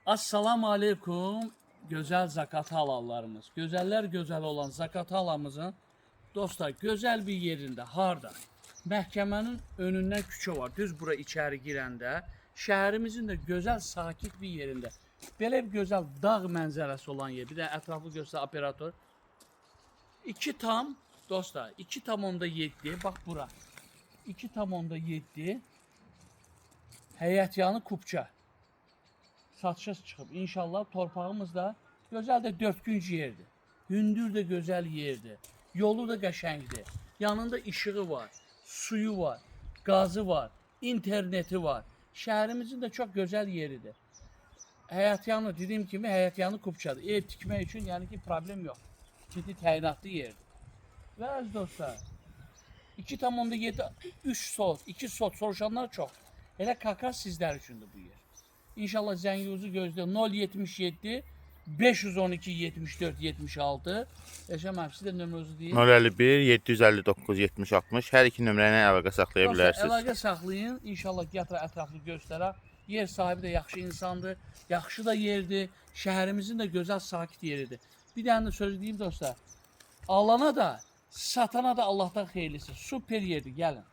Assalamu aleykum gözəl Zakatı alanlarımız. Gözəllər gözəl olan Zakatı alamızın dostlar gözəl bir yerində, harda? Məhkəmənin önündən küçə var. Düz bura içəri girəndə şəhərimizin də gözəl sakit bir yerində. Belə bir gözəl dağ mənzərəsi olan yer. Bir də ətraflı göstər operator. 2 tam dostlar 2,7 bax bura. 2,7 Həyətyanı Kupça. Satışa çıxıb. İnşallah torpağımız da gözəl də 4 günc yerdir. Hündür də gözəl yerdir. Yolu da qəşəngdir. Yanında işığı var, suyu var, qazı var, interneti var. Şəhərimizin də çox gözəl yeridir. Həyətyanı dediyim kimi Həyətyanı Kupçadır. Ev tikmək üçün yəni ki problem yox. Ciddi təyinatlı yerdir. Və əziz dostlar 2,7 3 sot, 2 sot soruşanlar çox. Elə kaka sizlər üçündür bu yer. İnşallah zənginizi gözləyir. 077 512 74 76. Yaşamam sizə nömrənizi deyin. 051 759 70 60. Hər iki nömrə ilə əlaqə saxlaya bilərsiniz. Əlaqə saxlayın. İnşallah gətirə ətraflı göstərər. Yer sahibi də yaxşı insandır. Yaxşı da yerdir. Şəhərimizin də gözəl sakit yeridir. Bir dənə söz deyim dostlar. Alana da, satana da Allahdan xeyirlisi. Super yerdir. Gəlin.